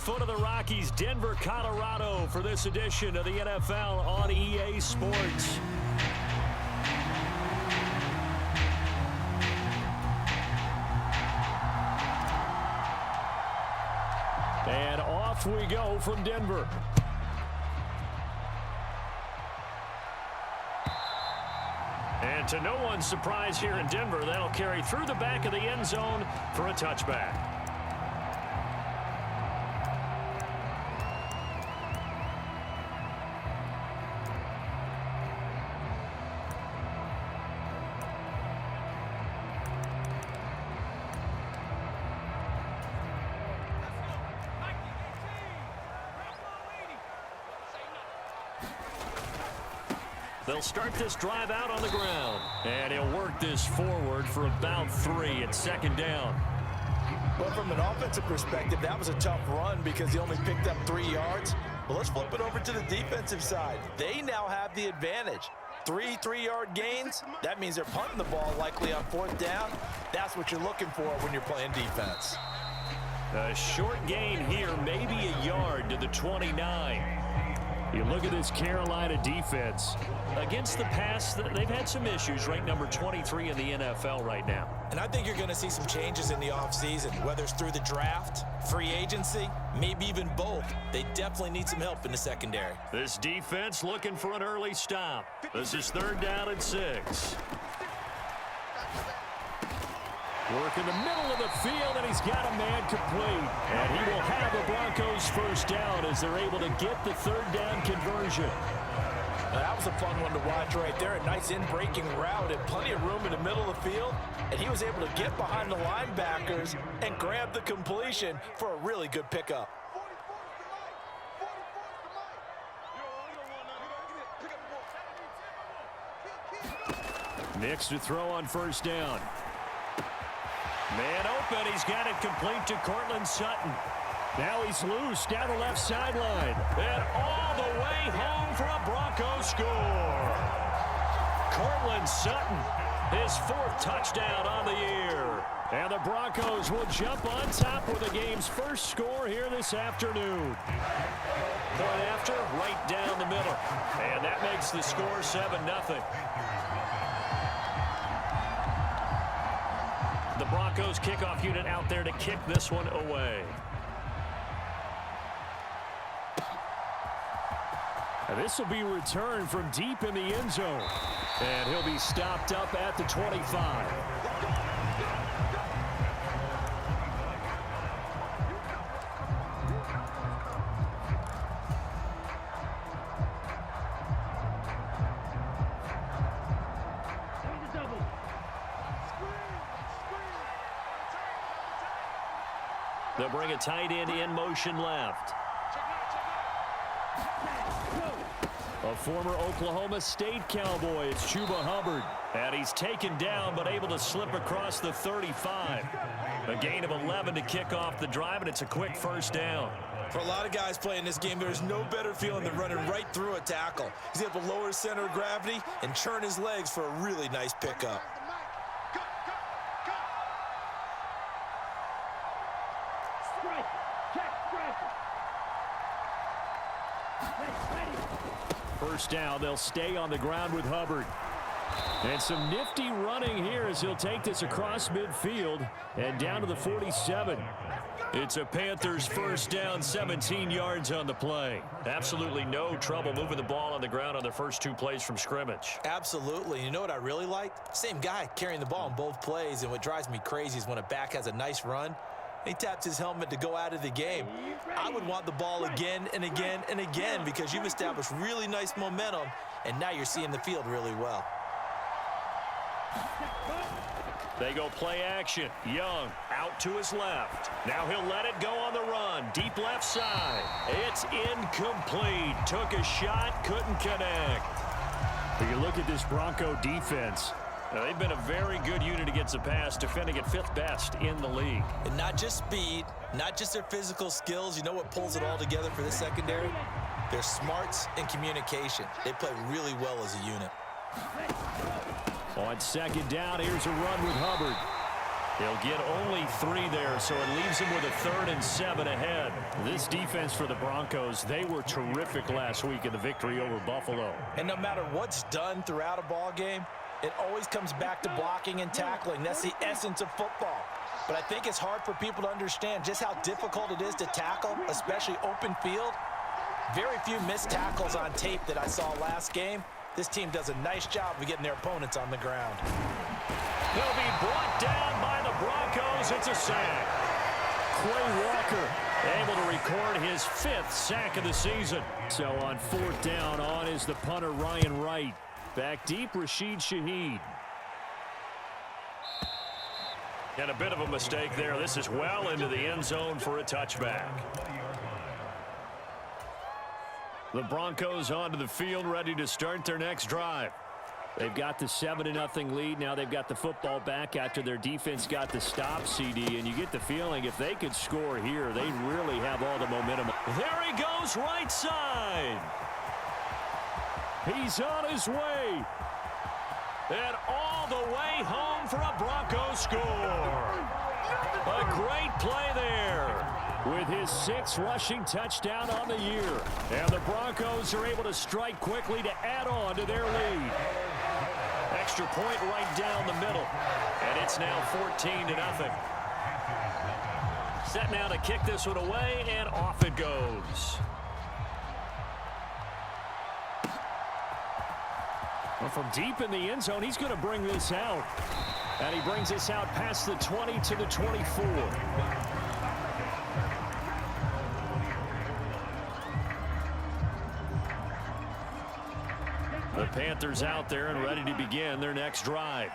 foot of the Rockies, Denver, Colorado, for this edition of the NFL on EA Sports. And off we go from Denver. And to no one's surprise here in Denver, that'll carry through the back of the end zone for a touchback. They'll start this drive out on the ground. And he'll work this forward for about 3. It's second down. Well, from an offensive perspective, that was a tough run because he only picked up 3 yards. But let's flip it over to the defensive side. They now have the advantage. 3 3-yard gains, that means they're punting the ball likely on 4th down. That's what you're looking for when you're playing defense. A short gain here, maybe a yard to the 29. You look at this Carolina defense. Against the pass, they've had some issues, ranked number 23 in the NFL right now. And I think you're going to see some changes in the offseason, whether it's through the draft, free agency, maybe even both. They definitely need some help in the secondary. This defense looking for an early stop. This is 3rd down and 6. Work in the middle of the field, and he's got a man complete. And he will have the Broncos first down as they're able to get the 3rd down conversion. Now, that was a fun one to watch right there. A nice in-breaking route and plenty of room in the middle of the field. And he was able to get behind the linebackers and grab the completion for a really good pickup. Next to throw on 1st down. Man open, he's got it complete to Courtland Sutton. Now he's loose down the left sideline. And all the way home for a Broncos score. Courtland Sutton, his 4th touchdown on the year. And the Broncos will jump on top with the game's first score here this afternoon. Point after, right down the middle. And that makes the score 7-0. The Broncos kickoff unit out there to kick this one away. And this will be returned from deep in the end zone. And he'll be stopped up at the 25. They'll bring a tight end in motion left. A former Oklahoma State Cowboy, it's Chuba Hubbard. And he's taken down but able to slip across the 35. A gain of 11 to kick off the drive, and it's a quick 1st down. For a lot of guys playing this game, there's no better feeling than running right through a tackle. He's able to lower his center of gravity and churn his legs for a really nice pickup. First down, they'll stay on the ground with Hubbard. And some nifty running here as he'll take this across midfield and down to the 47. It's a Panthers first down, 17 yards on the play. Absolutely no trouble moving the ball on the ground on their first 2 plays from scrimmage. Absolutely. You know what I really like? Same guy carrying the ball in both plays, and what drives me crazy is when a back has a nice run, he taps his helmet to go out of the game. I would want the ball again and again and again because you've established really nice momentum, and now you're seeing the field really well. They go play action. Young out to his left. Now he'll let it go on the run. Deep left side. It's incomplete. Took a shot, couldn't connect. If you look at this Bronco defense, they've been a very good unit against the pass, defending at 5th best in the league. And not just speed, not just their physical skills. You know what pulls it all together for this secondary? Their smarts and communication. They play really well as a unit. On 2nd down, here's a run with Hubbard. They'll get only 3 there, so it leaves them with a 3rd and 7 ahead. This defense for the Broncos, they were terrific last week in the victory over Buffalo. And no matter what's done throughout a ball game, it always comes back to blocking and tackling. That's the essence of football. But I think it's hard for people to understand just how difficult it is to tackle, especially open field. Very few missed tackles on tape that I saw last game. This team does a nice job of getting their opponents on the ground. He'll be brought down by the Broncos. It's a sack. Quay Walker able to record his 5th sack of the season. So on 4th down, on is the punter Ryan Wright. Back deep, Rashid Shaheed. And a bit of a mistake there. This is well into the end zone for a touchback. The Broncos onto the field, ready to start their next drive. They've got the 7-0 lead. Now they've got the football back after their defense got the stop, CD. And you get the feeling if they could score here, they really have all the momentum. There he goes, right side. He's on his way. And all the way home for a Broncos score. A great play there with his 6th rushing touchdown on the year. And the Broncos are able to strike quickly to add on to their lead. Extra point right down the middle. And it's now 14-0. Set now to kick this one away, and off it goes. Well, from deep in the end zone, he's going to bring this out. And he brings this out past the 20 to the 24. The Panthers out there and ready to begin their next drive.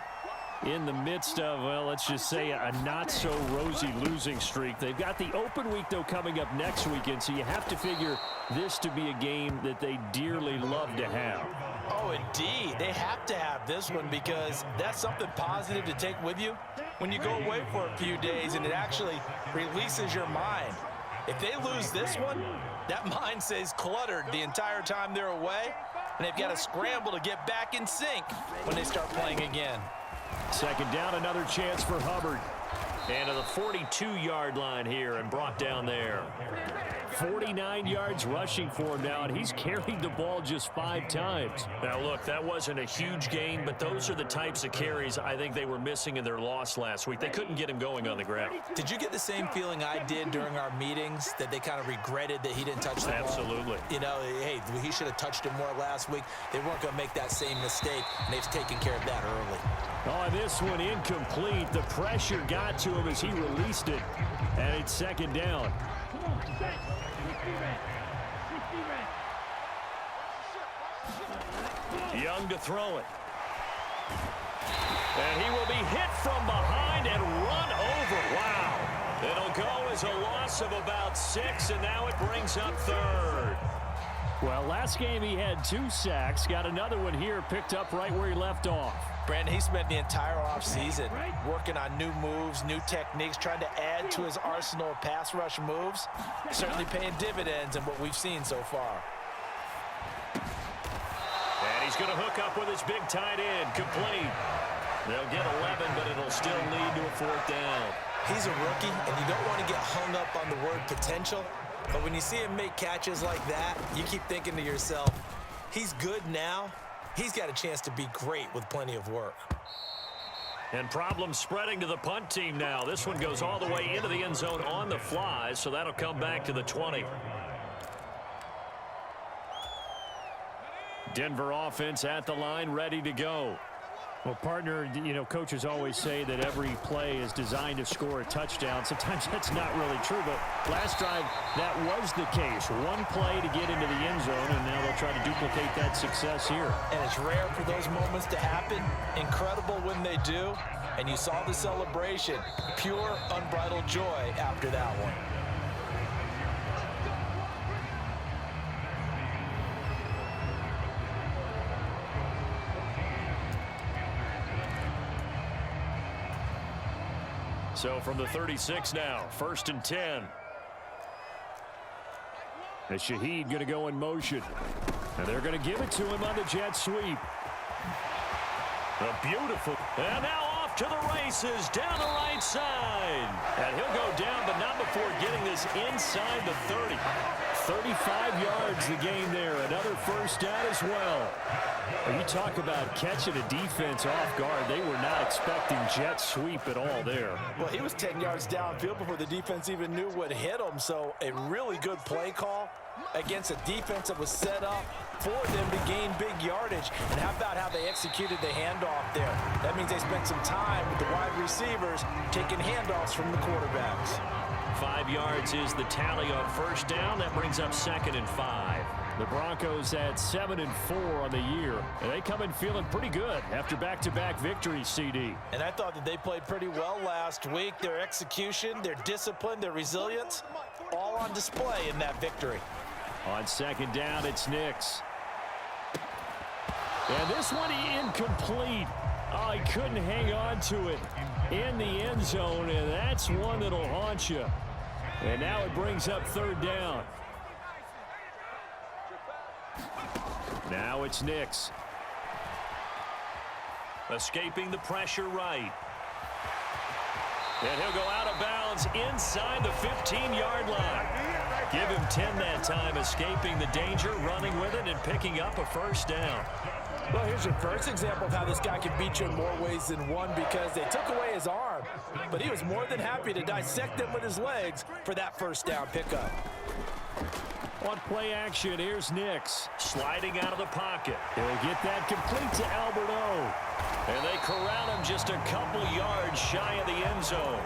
In the midst of, well, let's just say a not-so-rosy losing streak. They've got the open week, though, coming up next weekend, so you have to figure this to be a game that they dearly love to have. Oh, indeed. They have to have this one because that's something positive to take with you when you go away for a few days, and it actually releases your mind. If they lose this one, that mind stays cluttered the entire time they're away, and they've got to scramble to get back in sync when they start playing again. 2nd down, another chance for Hubbard. And to the 42-yard line here and brought down there. 49 yards rushing for him now, and he's carried the ball just 5 times. Now, look, that wasn't a huge gain, but those are the types of carries I think they were missing in their loss last week. They couldn't get him going on the ground. Did you get the same feeling I did during our meetings, that they kind of regretted that he didn't touch the ball? Absolutely. You know, hey, he should have touched it more last week. They weren't going to make that same mistake, and they've taken care of that early. Oh, this one incomplete. The pressure got to him as he released it, and it's 2nd down. Young to throw it. And he will be hit from behind and run over. Wow. It'll go as a loss of about 6, and now it brings up 3rd. Well, last game he had 2 sacks. Got another one here, picked up right where he left off. Brandon, he spent the entire offseason working on new moves, new techniques, trying to add to his arsenal of pass rush moves. Certainly paying dividends in what we've seen so far. And he's going to hook up with his big tight end. Complete. They'll get 11, but it'll still lead to a 4th down. He's a rookie, and you don't want to get hung up on the word potential. But when you see him make catches like that, you keep thinking to yourself, he's good now. He's got a chance to be great with plenty of work. And problems spreading to the punt team now. This one goes all the way into the end zone on the fly, so that'll come back to the 20. Denver offense at the line, ready to go. Well, partner, you know, coaches always say that every play is designed to score a touchdown. Sometimes that's not really true, but last drive, that was the case. One play to get into the end zone, and now they'll try to duplicate that success here. And it's rare for those moments to happen. Incredible when they do. And you saw the celebration. Pure, unbridled joy after that one. So from the 36 now, 1st and 10. As Shaheed going to go in motion. And they're going to give it to him on the jet sweep. A beautiful. And now off to the races down the right side. And he'll go down, but not before getting this inside the 30. 35 yards the gain there. Another first down as well. When you talk about catching a defense off guard, they were not expecting jet sweep at all there. Well, he was 10 yards downfield before the defense even knew what hit him. So a really good play call against a defense that was set up for them to gain big yardage. And how about how they executed the handoff there? That means they spent some time with the wide receivers taking handoffs from the quarterbacks. 5 yards is the tally on first down. That brings up 2nd and 5. The Broncos at 7-4 on the year, and they come in feeling pretty good after back-to-back victories, CD. And I thought that they played pretty well last week. Their execution, their discipline, their resilience, all on display in that victory. On 2nd down, it's Nix. And this one incomplete. Oh, he couldn't hang on to it in the end zone, and that's one that'll haunt you. And now it brings up 3rd down. Now it's Nix. Escaping the pressure right. And he'll go out of bounds inside the 15-yard line. Give him 10 that time, escaping the danger, running with it, and picking up a first down. Well, here's your first example of how this guy can beat you in more ways than one, because they took away his arm, but he was more than happy to dissect them with his legs for that first down pickup. On play action, here's Nix sliding out of the pocket. He'll get that complete to Albert O. And they corral him just a couple yards shy of the end zone.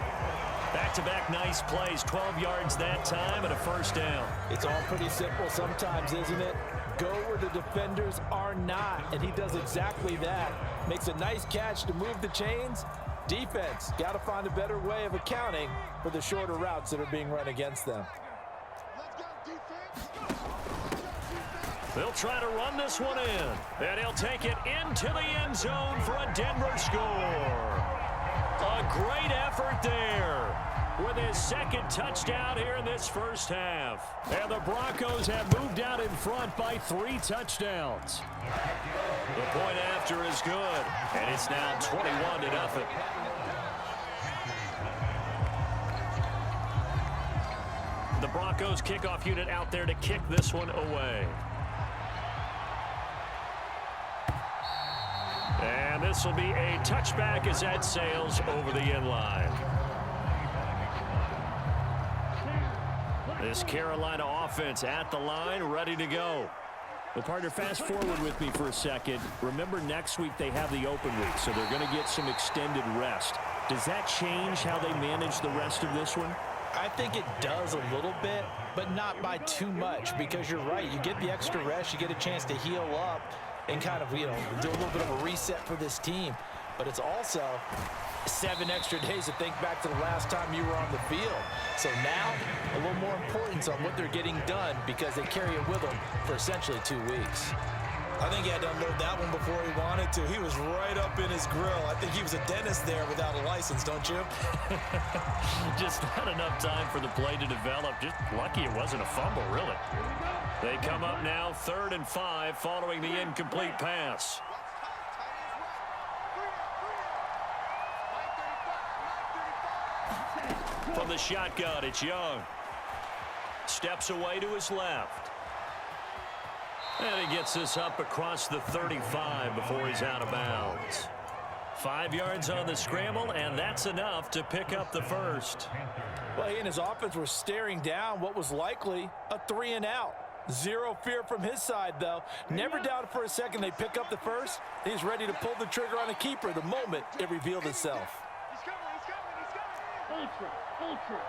Back-to-back nice plays, 12 yards that time and a first down. It's all pretty simple sometimes, isn't it? Go where the defenders are not, and he does exactly that. Makes a nice catch to move the chains. Defense, got to find a better way of accounting for the shorter routes that are being run against them. They'll try to run this one in, and he'll take it into the end zone for a Denver score. A great effort there with his 2nd touchdown here in this first half. And the Broncos have moved out in front by 3 touchdowns. The point after is good, and it's now 21-0. The Broncos kickoff unit out there to kick this one away. And this will be a touchback as that sails over the end line. This Carolina offense at the line, ready to go. Well, partner, fast forward with me for a second. Remember, next week they have the open week, so they're going to get some extended rest. Does that change how they manage the rest of this one? I think it does a little bit, but not by too much, because you're right. You get the extra rest, you get a chance to heal up and kind of, do a little bit of a reset for this team. But it's also 7 extra days to think back to the last time you were on the field. So now, a little more importance on what they're getting done, because they carry it with them for essentially 2 weeks. I think he had to unload that one before he wanted to. He was right up in his grill. I think he was a dentist there without a license, don't you? Just not enough time for the play to develop. Just lucky it wasn't a fumble, really. They come up now 3rd and 5 following the incomplete pass. From the shotgun, it's Young. Steps away to his left. And he gets this up across the 35 before he's out of bounds. 5 yards on the scramble, and that's enough to pick up the first. Well, he and his offense were staring down what was likely a 3-and-out. Zero fear from his side, though. Never doubted for a second they pick up the first. He's ready to pull the trigger on a keeper the moment it revealed itself. He's coming. Ultra.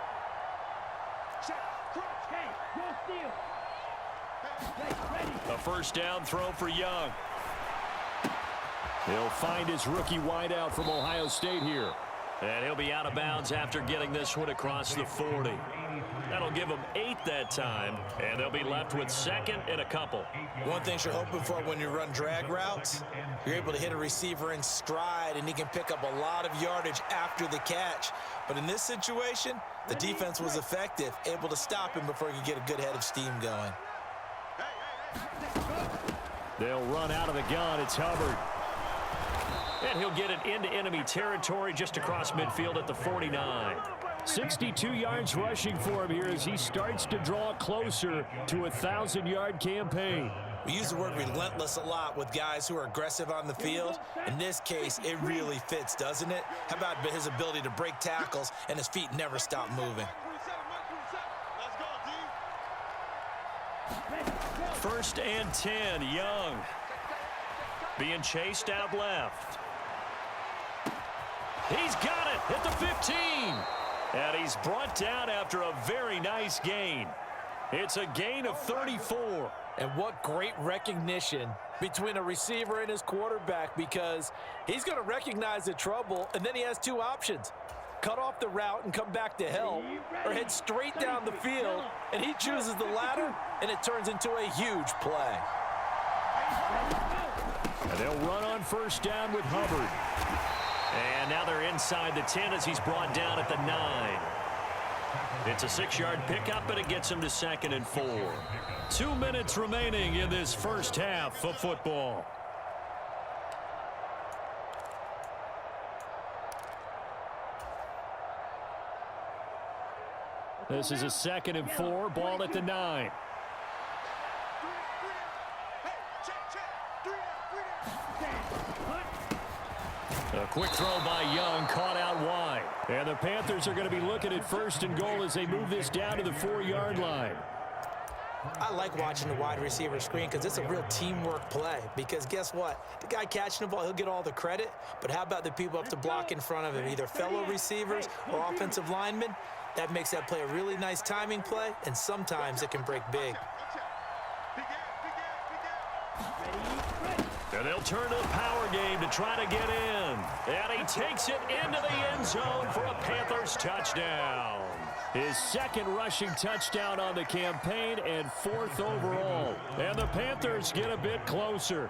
Shot, crunch, hey, no steal. A first down throw for Young. He'll find his rookie wideout from Ohio State here. And he'll be out of bounds after getting this one across the 40. That'll give them 8 that time, and they'll be left with 2nd and a couple. One thing you're hoping for when you run drag routes, you're able to hit a receiver in stride, and he can pick up a lot of yardage after the catch. But in this situation, the defense was effective, able to stop him before he could get a good head of steam going. They'll run out of the gun. It's Hubbard. And he'll get it into enemy territory just across midfield at the 49. 62 yards rushing for him here as he starts to draw closer to a 1,000-yard campaign. We use the word relentless a lot with guys who are aggressive on the field. In this case, it really fits, doesn't it? How about his ability to break tackles and his feet never stop moving? First and 10, Young. Being chased out left. He's got it at the 15. And he's brought down after a very nice gain. It's a gain of 34. And what great recognition between a receiver and his quarterback, because he's going to recognize the trouble, and then he has two options. Cut off the route and come back to help, or head straight down the field, and he chooses the latter, and it turns into a huge play. And they'll run on first down with Hubbard. And now they're inside the 10 as he's brought down at the 9. It's a 6-yard pickup, but it gets him to 2nd and 4. 2 minutes remaining in this first half of football. This is a 2nd and 4, ball at the 9. A quick throw by Young, caught out wide. And the Panthers are going to be looking at 1st and goal as they move this down to the 4-yard line. I like watching the wide receiver screen because it's a real teamwork play. Because guess what? The guy catching the ball, he'll get all the credit. But how about the people up to block in front of him, either fellow receivers or offensive linemen? That makes that play a really nice timing play, and sometimes it can break big. And they'll turn to the power game to try to get in. And he takes it into the end zone for a Panthers touchdown. His 2nd rushing touchdown on the campaign and 4th overall. And the Panthers get a bit closer.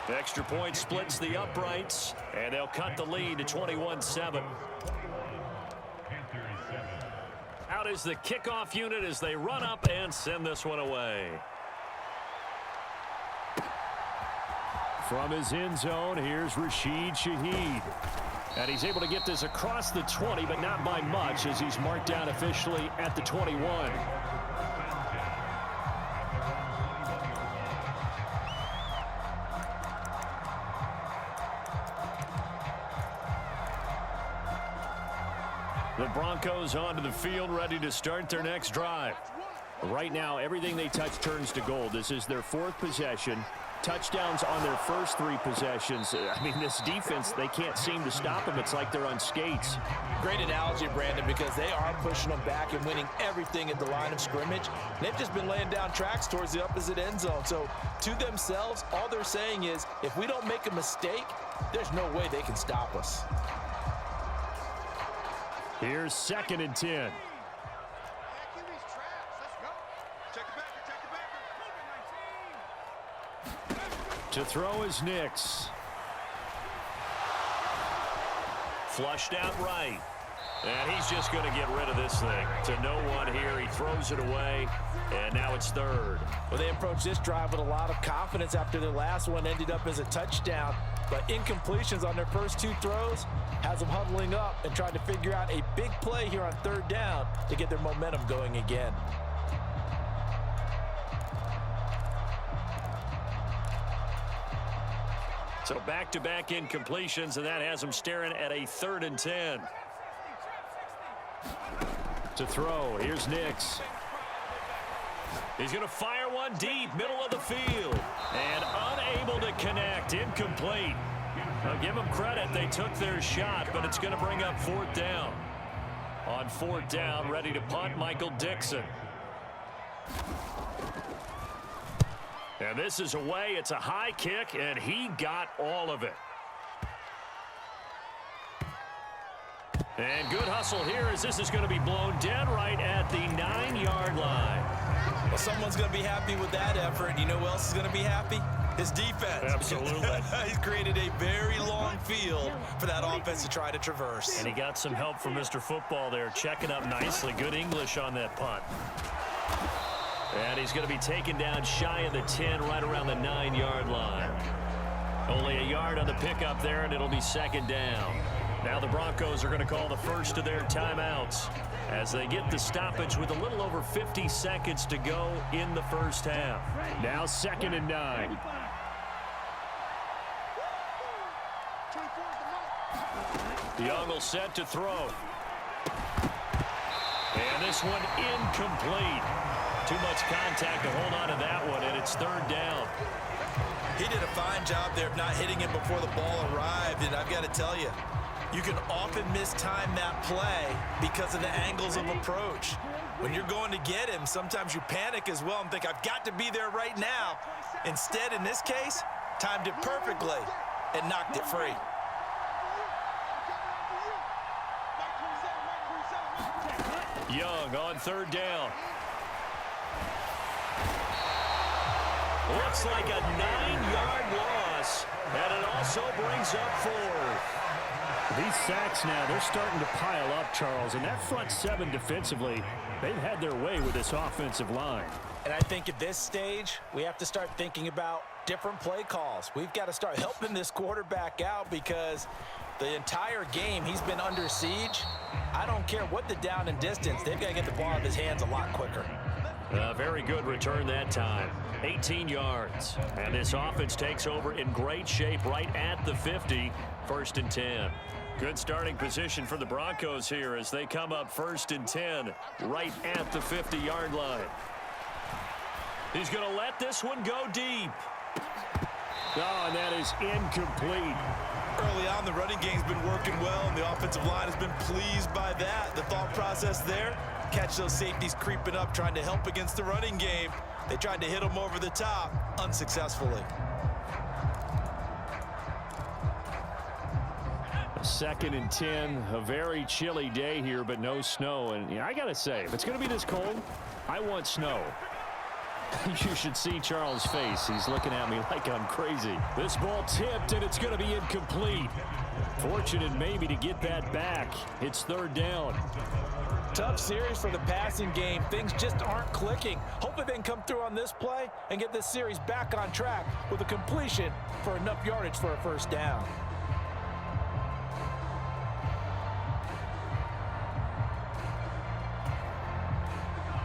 The extra point splits the uprights, and they'll cut the lead to 21-7. Out is the kickoff unit as they run up and send this one away. From his end zone, here's Rashid Shaheed. And he's able to get this across the 20, but not by much, as he's marked down officially at the 21. The Broncos onto the field, ready to start their next drive. Right now, everything they touch turns to gold. This is their 4th possession. Touchdowns on their first 3 possessions. I mean, this defense, they can't seem to stop them. It's like they're on skates. Great analogy, Brandon, because they are pushing them back and winning everything at the line of scrimmage. They've just been laying down tracks towards the opposite end zone. So, to themselves, all they're saying is, if we don't make a mistake, there's no way they can stop us. Here's 2nd and 10. To throw is Nix. Flushed out right. And he's just going to get rid of this thing. To no one here. He throws it away. And now it's 3rd. Well, they approached this drive with a lot of confidence after their last one ended up as a touchdown. But incompletions on their first 2 throws has them huddling up and trying to figure out a big play here on 3rd down to get their momentum going again. So back-to-back incompletions, and that has them staring at a 3rd and 10. To throw, here's Nix. He's going to fire one deep, middle of the field. And unable to connect, incomplete. I'll give them credit, they took their shot, but it's going to bring up 4th down. On 4th down, ready to punt, Michael Dixon. And this is away. It's a high kick, and he got all of it. And good hustle here as this is going to be blown dead right at the 9-yard line. Well, someone's going to be happy with that effort. You know who else is going to be happy? His defense. Absolutely. He's created a very long field for that offense to try to traverse. And he got some help from Mr. Football there, checking up nicely. Good English on that punt. And he's going to be taken down shy of the 10, right around the 9-yard line. Only a yard on the pickup there, and it'll be second down. Now the Broncos are going to call the first of their timeouts as they get the stoppage with a little over 50 seconds to go in the first half. Now 2nd and 9. Young will set to throw. And this one incomplete. Too much contact to hold on to that one, and it's 3rd down. He did a fine job there of not hitting him before the ball arrived, and I've got to tell you, you can often mistime that play because of the angles of approach. When you're going to get him, sometimes you panic as well and think, I've got to be there right now. Instead, in this case, timed it perfectly and knocked it free. Young on 3rd down. Looks like a 9-yard loss, and it also brings up 4th. These sacks now, they're starting to pile up, Charles, and that front 7 defensively, they've had their way with this offensive line. And I think at this stage, we have to start thinking about different play calls. We've got to start helping this quarterback out because the entire game he's been under siege. I don't care what the down and distance, they've got to get the ball out of his hands a lot quicker. Very good return that time. 18 yards. And this offense takes over in great shape right at the 50. 1st and 10. Good starting position for the Broncos here as they come up 1st and 10 right at the 50-yard line. He's going to let this one go deep. Oh, and that is incomplete. Early on, the running game's been working well, and the offensive line has been pleased by that. The thought process there, catch those safeties creeping up, trying to help against the running game. They tried to hit them over the top, unsuccessfully. 2nd and 10, a very chilly day here, but no snow. And I got to say, if it's going to be this cold, I want snow. You should see Charles' face. He's looking at me like I'm crazy. This ball tipped, and it's going to be incomplete. Fortunate maybe to get that back. It's 3rd down. Tough series for the passing game. Things just aren't clicking. Hopefully they can come through on this play and get this series back on track with a completion for enough yardage for a 1st down.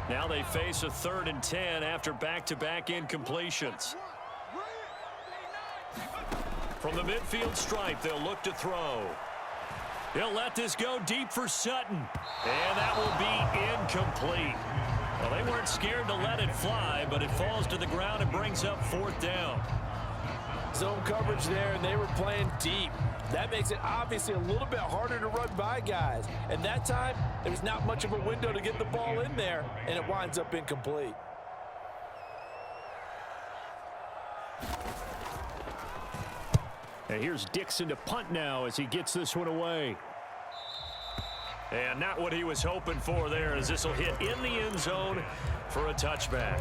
Now they face a 3rd and 10 after back-to-back incompletions. From the midfield stripe, they'll look to throw. He'll let this go deep for Sutton. And that will be incomplete. Well, they weren't scared to let it fly, but it falls to the ground and brings up 4th down. Zone coverage there, and they were playing deep. That makes it obviously a little bit harder to run by guys. And that time, there was not much of a window to get the ball in there, and it winds up incomplete. And here's Dixon to punt now as he gets this one away. And not what he was hoping for there, as this will hit in the end zone for a touchback.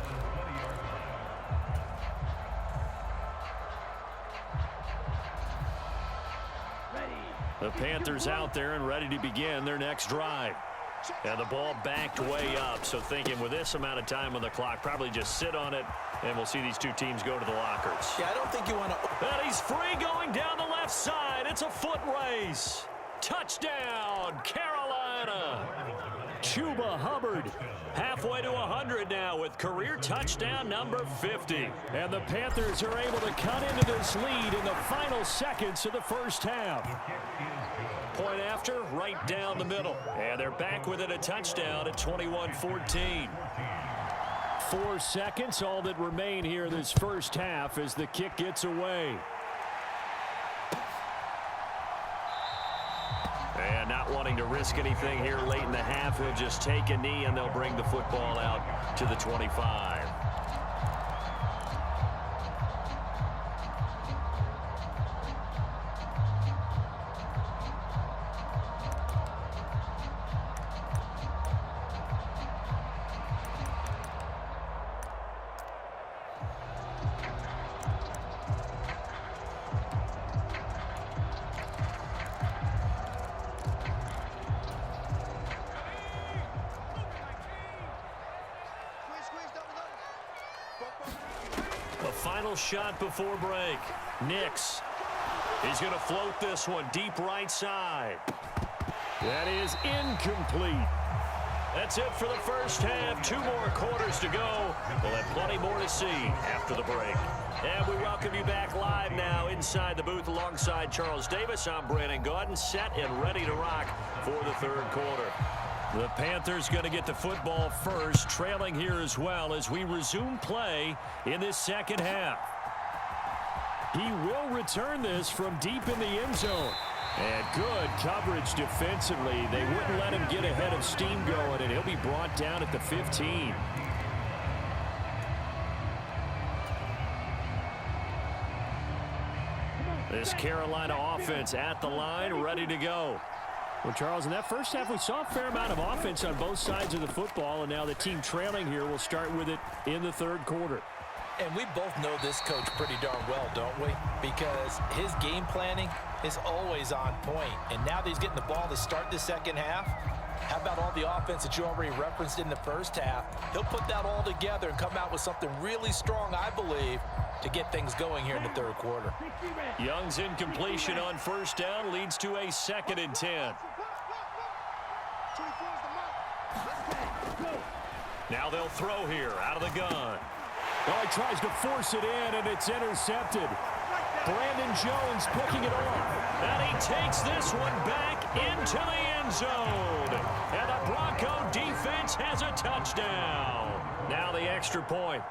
The Panthers out there and ready to begin their next drive. And the ball backed way up, so thinking with this amount of time on the clock, probably just sit on it, and we'll see these two teams go to the lockers. Yeah, I don't think you want to... And he's free going down the left side. It's a foot race. Touchdown, Carolina. Chuba Hubbard Halfway to 100 now with career touchdown number 50. And the Panthers are able to cut into this lead in the final seconds of the first half. Point after, right down the middle. And they're back within a touchdown at 21-14. 4 seconds, all that remain here in this first half as the kick gets away. And not wanting to risk anything here late in the half, he'll just take a knee and they'll bring the football out to the 25. final shot before break. Nix. He's going to float this one deep right side. That is incomplete. That's it for the first half. 2 more quarters to go. We'll have plenty more to see after the break. And we welcome you back live now inside the booth alongside Charles Davis. I'm Brandon Gaudin, set and ready to rock for the third quarter. The Panthers going to get the football first, trailing here as well as we resume play in this second half. He will return this from deep in the end zone. And good coverage defensively. They wouldn't let him get ahead of steam going, and he'll be brought down at the 15. This Carolina offense at the line, ready to go. Well, Charles, in that first half, we saw a fair amount of offense on both sides of the football, and now the team trailing here will start with it in the third quarter. And we both know this coach pretty darn well, don't we? Because his game planning is always on point. And now that he's getting the ball to start the second half, how about all the offense that you already referenced in the first half? He'll put that all together and come out with something really strong, I believe, to get things going here in the third quarter. Young's incompletion on first down leads to a 2nd and 10. Now they'll throw here out of the gun. Oh, he tries to force it in, and it's intercepted. Brandon Jones picking it off. And he takes this one back into the end zone. And the Bronco defense has a touchdown. Now the extra point.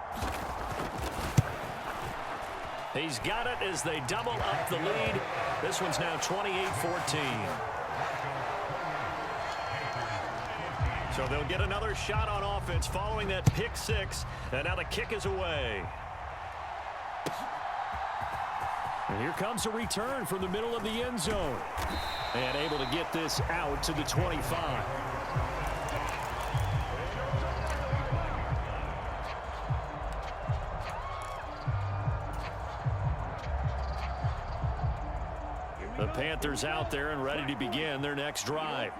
He's got it as they double up the lead. This one's now 28-14. So they'll get another shot on offense following that pick 6. And now the kick is away. And here comes a return from the middle of the end zone. And able to get this out to the 25. The Panthers out there and ready to begin their next drive.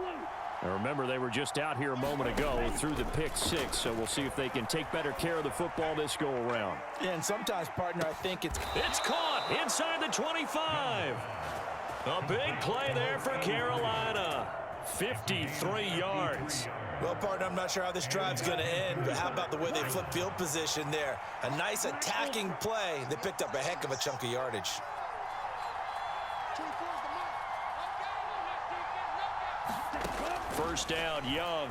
Now remember, they were just out here a moment ago through the pick 6, so we'll see if they can take better care of the football this go-around. Yeah, and sometimes, partner, I think it's caught inside the 25. A big play there for Carolina. 53 yards. Well, partner, I'm not sure how this drive's going to end, but how about the way they flip field position there? A nice attacking play. They picked up a heck of a chunk of yardage. First down, Young.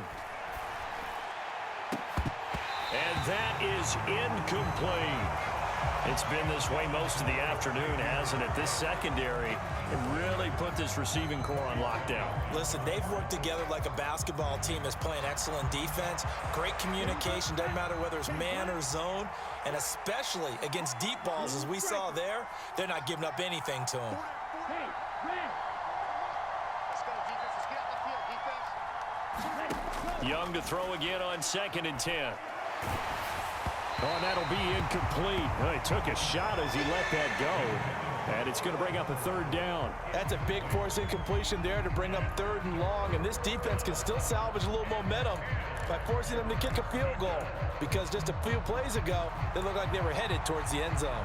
And that is incomplete. It's been this way most of the afternoon, hasn't it? This secondary really put this receiving core on lockdown. Listen, they've worked together like a basketball team that's playing excellent defense. Great communication, doesn't matter whether it's man or zone. And especially against deep balls, as we saw there, they're not giving up anything to them. Young to throw again on 2nd and 10. Oh, and that'll be incomplete. Oh, he took a shot as he let that go. And it's going to bring up a 3rd down. That's a big force incompletion there to bring up 3rd and long. And this defense can still salvage a little momentum by forcing them to kick a field goal. Because just a few plays ago, they looked like they were headed towards the end zone.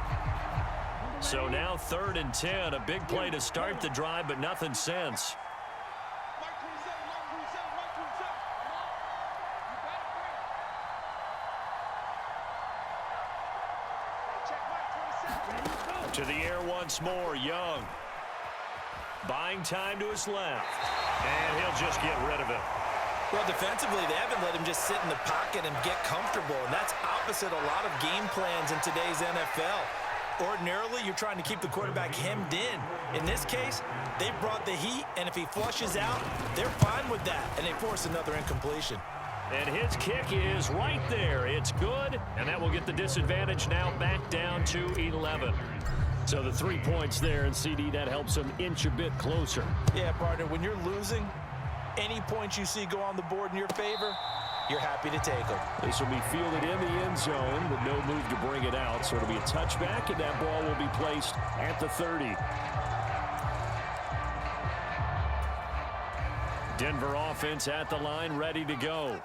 So now 3rd and 10. A big play to start the drive, but nothing since. To the air once more, Young. Buying time to his left. And he'll just get rid of it. Well, defensively, they haven't let him just sit in the pocket and get comfortable. And that's opposite a lot of game plans in today's NFL. Ordinarily, you're trying to keep the quarterback hemmed in. In this case, they brought the heat, and if he flushes out, they're fine with that. And they force another incompletion. And his kick is right there. It's good, and that will get the disadvantage now back down to 11. So the 3 points there, and CD, that helps them inch a bit closer. Yeah, partner, when you're losing, any points you see go on the board in your favor, you're happy to take them. This will be fielded in the end zone with no move to bring it out. So it'll be a touchback, and that ball will be placed at the 30. Denver offense at the line, ready to go.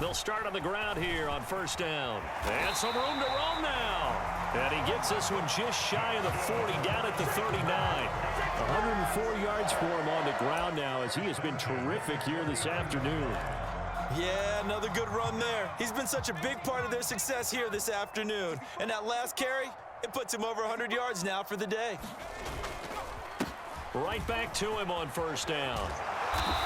They'll start on the ground here on first down. And some room to roam now. And he gets this one just shy of the 40, down at the 39. 104 yards for him on the ground now as he has been terrific here this afternoon. Yeah, another good run there. He's been such a big part of their success here this afternoon. And that last carry, it puts him over 100 yards now for the day. Right back to him on first down.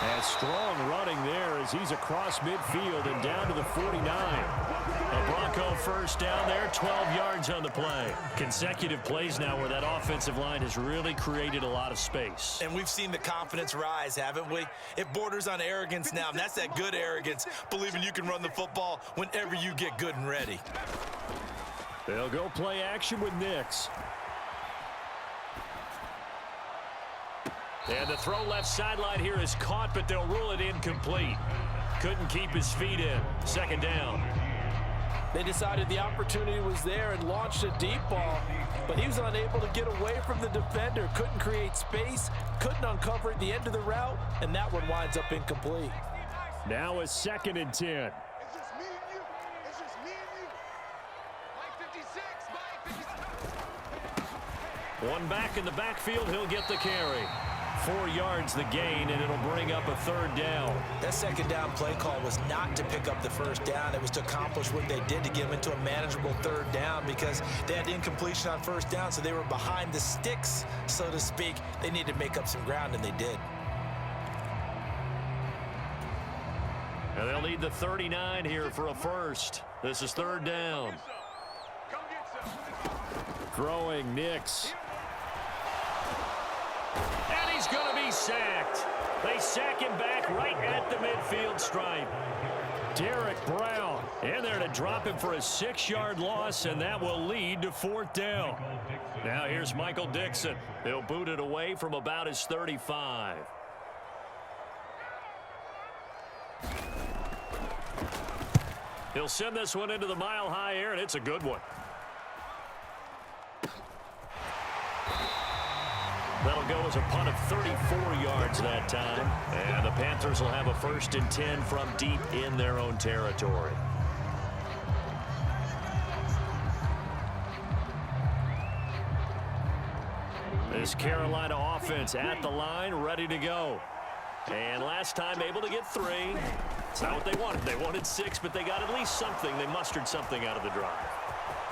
And strong running there as he's across midfield and down to the 49. A Bronco first down there, 12 yards on the play. Consecutive plays now where that offensive line has really created a lot of space. And we've seen the confidence rise, haven't we? It borders on arrogance now, and that's that good arrogance, believing you can run the football whenever you get good and ready. They'll go play action with Nix. And the throw left sideline here is caught, but they'll rule it incomplete. Couldn't keep his feet in. Second down. They decided the opportunity was there and launched a deep ball, but he was unable to get away from the defender, couldn't create space, couldn't uncover the end of the route, and that one winds up incomplete. Now a 2nd and 10. It's just me and you. It's just me and you. Mike 56, Mike 56. One back in the backfield, he'll get the carry. 4 yards the gain, and it'll bring up a third down. That second down play call was not to pick up the first down. It was to accomplish what they did to get them into a manageable third down because they had incompletion on first down, so they were behind the sticks, so to speak. They needed to make up some ground, and they did. And they'll need the 39 here for a first. This is third down. Come get some. Throwing Nix. And he's going to be sacked. They sack him back right at the midfield stripe. Derek Brown in there to drop him for a 6-yard loss, and that will lead to 4th down. Now here's Michael Dixon. He'll boot it away from about his 35. He'll send this one into the mile-high air, and it's a good one. That'll go as a punt of 34 yards that time. And the Panthers will have a 1st and 10 from deep in their own territory. This Carolina offense at the line, ready to go. And last time able to get 3. It's not what they wanted. They wanted 6, but they got at least something. They mustered something out of the drive.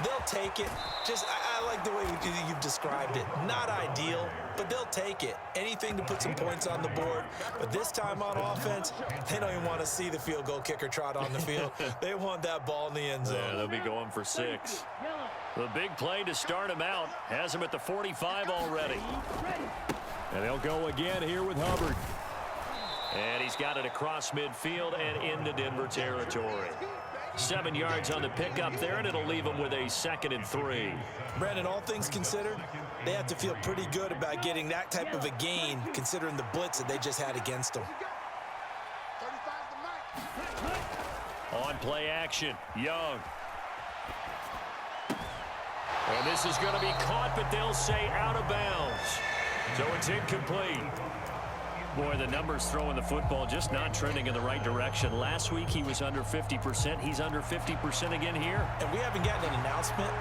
They'll take it. I like the way you've described it. Not ideal, but they'll take it. Anything to put some points on the board. But this time on offense, they don't even want to see the field goal kicker trot on the field. They want that ball in the end zone. Yeah, they'll be going for 6. The big play to start him out has him at the 45 already. And they'll go again here with Hubbard. And he's got it across midfield and into Denver territory. 7 yards on the pickup there, and it'll leave them with a 2nd and 3. Brandon, all things considered, they have to feel pretty good about getting that type of a gain, considering the blitz that they just had against them. 35's the mic. On play action, Young. And this is going to be caught, but they'll say out of bounds. So it's incomplete. Boy, the numbers throwing the football just not trending in the right direction. Last week he was under 50%. He's under 50% again here. And we haven't gotten an announcement,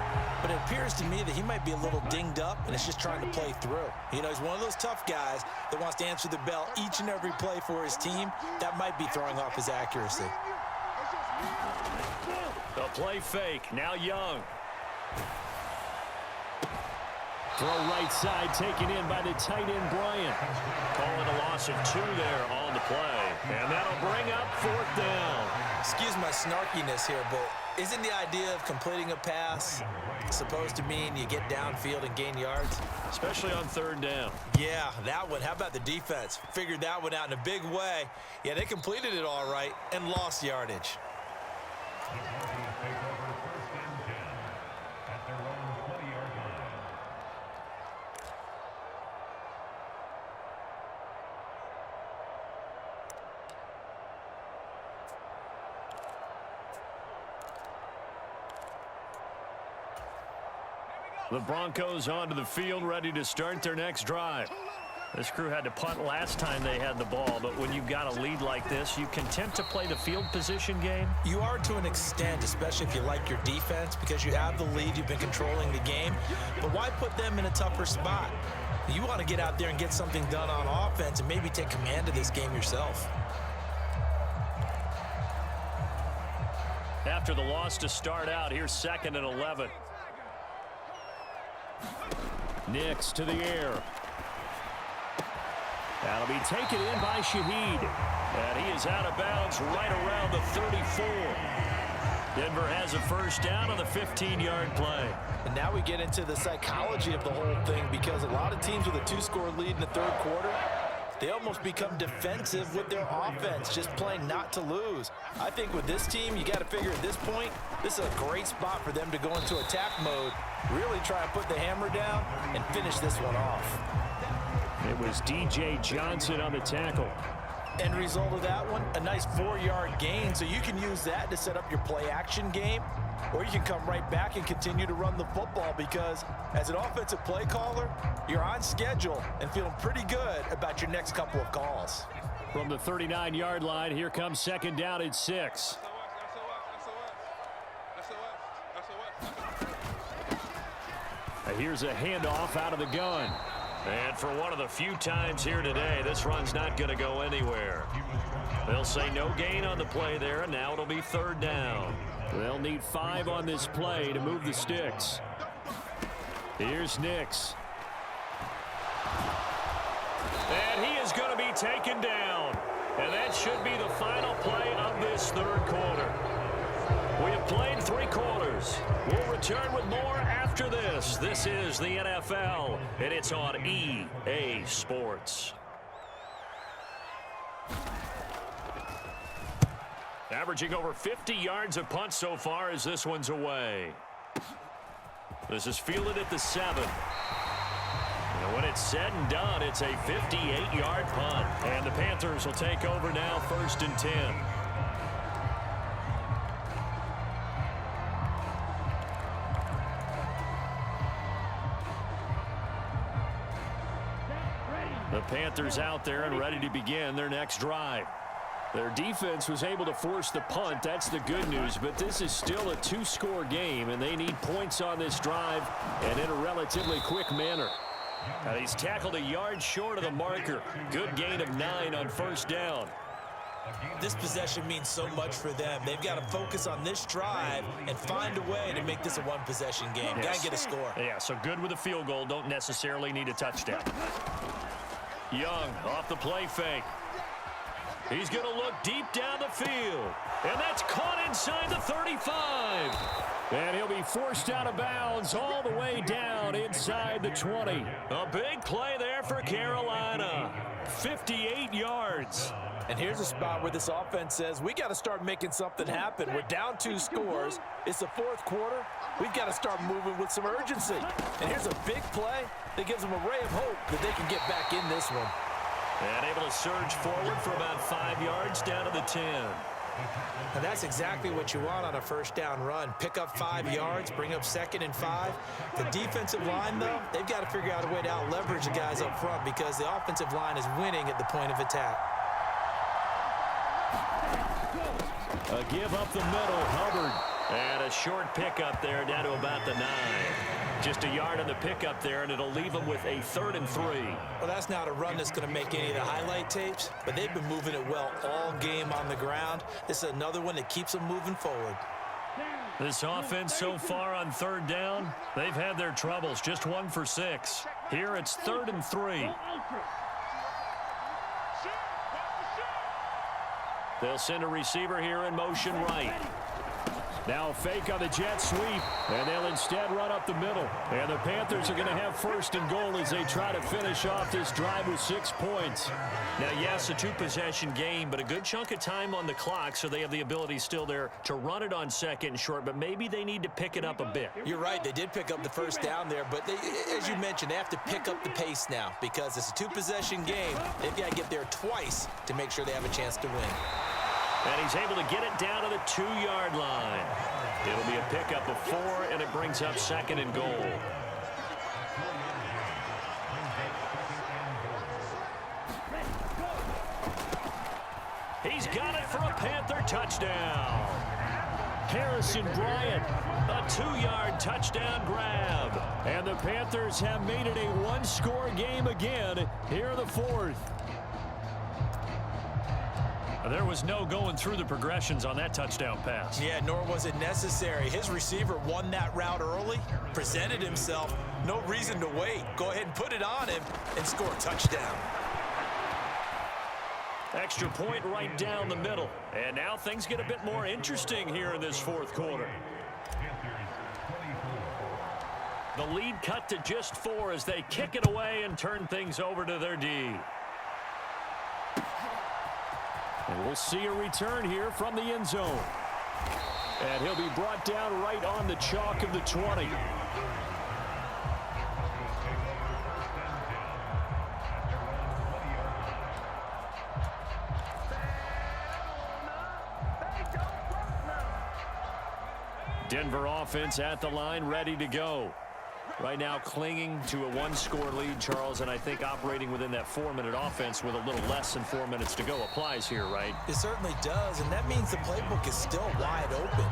but it appears to me that he might be a little dinged up and is just trying to play through. You know, he's one of those tough guys that wants to answer the bell each and every play for his team. That might be throwing off his accuracy. The play fake. Now Young. Throw right side taken in by the tight end Bryant. Calling a loss of 2 there on the play. And that'll bring up 4th down. Excuse my snarkiness here, but isn't the idea of completing a pass supposed to mean you get downfield and gain yards? Especially on 3rd down. Yeah, that one. How about the defense? Figured that one out in a big way. Yeah, they completed it all right and lost yardage. The Broncos onto the field, ready to start their next drive. This crew had to punt last time they had the ball, but when you've got a lead like this, you content to play the field position game? You are to an extent, especially if you like your defense, because you have the lead, you've been controlling the game. But why put them in a tougher spot? You want to get out there and get something done on offense and maybe take command of this game yourself. After the loss to start out, here's 2nd and 11. Nix to the air. That'll be taken in by Shaheed. And he is out of bounds right around the 34. Denver has a first down on the 15-yard play. And now we get into the psychology of the whole thing, because a lot of teams with a 2-score lead in the third quarter, they almost become defensive with their offense, just playing not to lose. I think with this team, you got to figure at this point, this is a great spot for them to go into attack mode, really try and put the hammer down and finish this one off. It was DJ Johnson on the tackle. End result of that one, a nice 4-yard gain, so you can use that to set up your play-action game, or you can come right back and continue to run the football, because as an offensive play caller, you're on schedule and feeling pretty good about your next couple of calls. From the 39-yard line, here comes 2nd down and 6. Here's a handoff out of the gun. And for one of the few times here today, this run's not going to go anywhere. They'll say no gain on the play there, and now it'll be 3rd down. They'll need 5 on this play to move the sticks. Here's Nix. And he is going to be taken down. And that should be the final play of this third quarter. We have played 3 quarters. We'll return with more after this. This is the NFL, and it's on EA Sports. Averaging over 50 yards of punt so far as this one's away. This is fielded at the 7. And when it's said and done, it's a 58-yard punt. And the Panthers will take over now, 1st and 10. The Panthers out there and ready to begin their next drive. Their defense was able to force the punt. That's the good news, but this is still a 2-score game, and they need points on this drive and in a relatively quick manner. He's tackled a yard short of the marker. Good gain of 9 on 1st down. This possession means so much for them. They've got to focus on this drive and find a way to make this a one-possession game. Yes. Got to get a score. Yeah, so good with a field goal. Don't necessarily need a touchdown. Young off the play fake. He's going to look deep down the field. And that's caught inside the 35. And he'll be forced out of bounds all the way down inside the 20. A big play there for Carolina. 58 yards. And here's a spot where this offense says, we got to start making something happen. We're down 2 scores. It's the 4th quarter. We've got to start moving with some urgency. And here's a big play that gives them a ray of hope that they can get back in this one. And able to surge forward for about 5 yards down to the 10. And that's exactly what you want on a 1st down run. Pick up 5 yards, bring up 2nd and 5. The defensive line, though, they've got to figure out a way to out-leverage the guys up front, because the offensive line is winning at the point of attack. A give up the middle, Hubbard. And a short pickup there down to about the 9. Just a yard on the pickup there, and it'll leave them with a 3rd and 3. Well, that's not a run that's going to make any of the highlight tapes, but they've been moving it well all game on the ground. This is another one that keeps them moving forward. This offense so far on 3rd down, they've had their troubles. Just 1 for 6. Here it's 3rd and 3. They'll send a receiver here in motion right. Now fake on the jet sweep, and they'll instead run up the middle. And the Panthers are going to have 1st and goal as they try to finish off this drive with 6 points. Now, yes, a 2-possession game, but a good chunk of time on the clock, so they have the ability still there to run it on 2nd and short, but maybe they need to pick it up a bit. You're right. They did pick up the 1st down there, but as you mentioned, they have to pick up the pace now, because it's a 2-possession game. They've got to get there twice to make sure they have a chance to win. And he's able to get it down to the 2-yard line. It'll be a pickup of 4, and it brings up 2nd and goal. He's got it for a Panther touchdown. Harrison Bryant, a 2-yard touchdown grab. And the Panthers have made it a one-score game again here in the fourth. There was no going through the progressions on that touchdown pass. Yeah, nor was it necessary. His receiver won that route early, presented himself. No reason to wait. Go ahead and put it on him and score a touchdown. Extra point right down the middle. And now things get a bit more interesting here in this fourth quarter. The lead cut to just 4 as they kick it away and turn things over to their D. And we'll see a return here from the end zone. And he'll be brought down right on the chalk of the 20. Denver offense at the line, ready to go. Right now clinging to a one-score lead, Charles, and I think operating within that 4-minute offense with a little less than 4 minutes to go applies here, right? It certainly does, and that means the playbook is still wide open.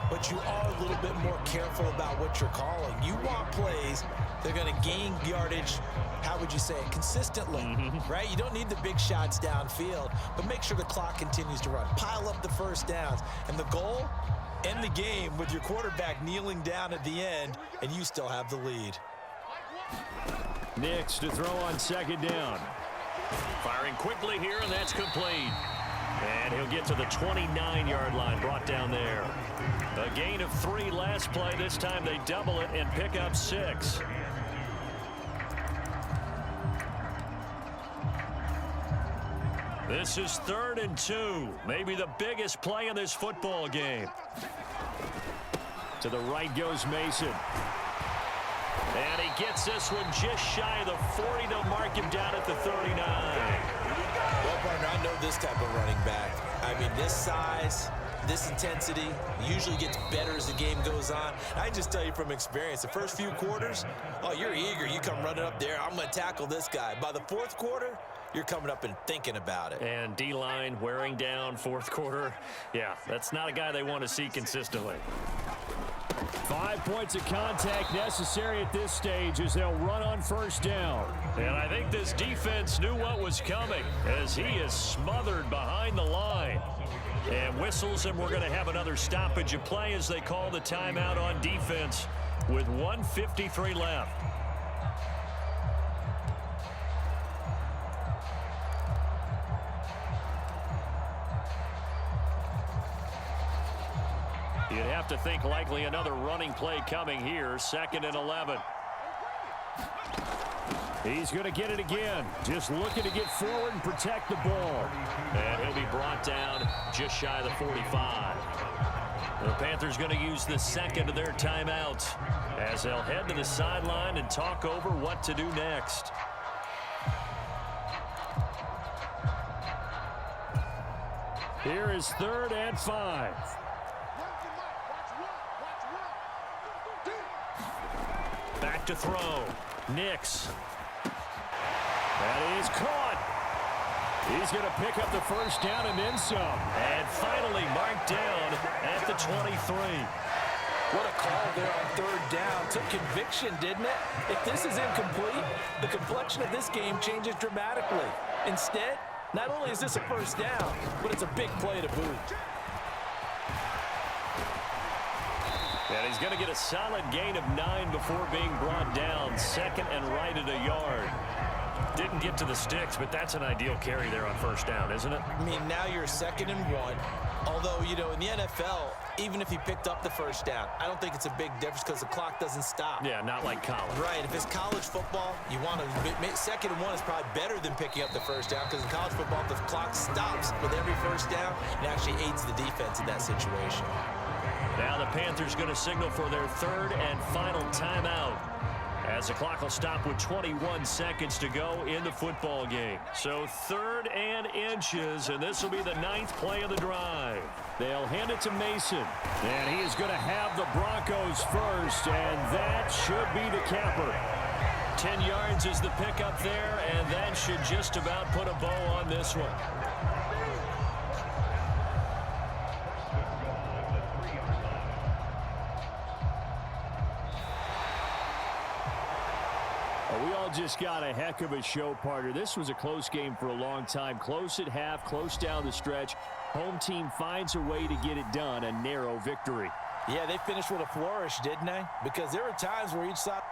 But you are a little bit more careful about what you're calling. You want plays that are going to gain yardage, how would you say it, consistently, right? You don't need the big shots downfield, but make sure the clock continues to run. Pile up the first downs, and the goal, end the game with your quarterback kneeling down at the end, and you still have the lead. Nix to throw on second down. Firing quickly here, and that's complete. And he'll get to the 29-yard line, brought down there. A gain of 3 last play. This time they double it and pick up 6. This is 3rd and 2. Maybe the biggest play in this football game. To the right goes Mason. And he gets this one just shy of the 40. They'll mark him down at the 39. Well, partner, I know this type of running back. I mean, this size, this intensity usually gets better as the game goes on. I can just tell you from experience, the first few quarters, oh, you're eager. You come running up there, I'm going to tackle this guy. By the fourth quarter, you're coming up and thinking about it. And D-line wearing down fourth quarter. Yeah, that's not a guy they want to see consistently. 5 points of contact necessary at this stage as they'll run on first down. And I think this defense knew what was coming as he is smothered behind the line. And whistles, and we're going to have another stoppage of play as they call the timeout on defense with 1:53 left. You'd have to think likely another running play coming here. 2nd and 11. He's going to get it again. Just looking to get forward and protect the ball. And he'll be brought down just shy of the 45. The Panthers going to use the second of their timeouts as they'll head to the sideline and talk over what to do next. Here is 3rd and 5. Back to throw. Nix. That is caught. He's going to pick up the first down and then some. And finally marked down at the 23. What a call there on 3rd down. Took conviction, didn't it? If this is incomplete, the complexion of this game changes dramatically. Instead, not only is this a first down, but it's a big play to boot. And he's going to get a solid gain of 9 before being brought down. 2nd and right at a yard. Didn't get to the sticks, but that's an ideal carry there on first down, isn't it? I mean, now you're 2nd and 1. Although, you know, in the NFL, even if he picked up the first down, I don't think it's a big difference because the clock doesn't stop. Yeah, not like college. Right. If it's college football, you want to 2nd and 1 is probably better than picking up the first down because in college football, the clock stops with every first down and actually aids the defense in that situation. Now the Panthers going to signal for their 3rd and final timeout as the clock will stop with 21 seconds to go in the football game. So 3rd and inches, and this will be the 9th play of the drive. They'll hand it to Mason, and he is going to have the Broncos first, and that should be the capper. 10 yards is the pickup there, and that should just about put a bow on this one. Well, just got a heck of a show, partner. This was a close game for a long time. Close at half, close down the stretch. Home team finds a way to get it done, a narrow victory. Yeah, they finished with a flourish, didn't they? Because there were times where each side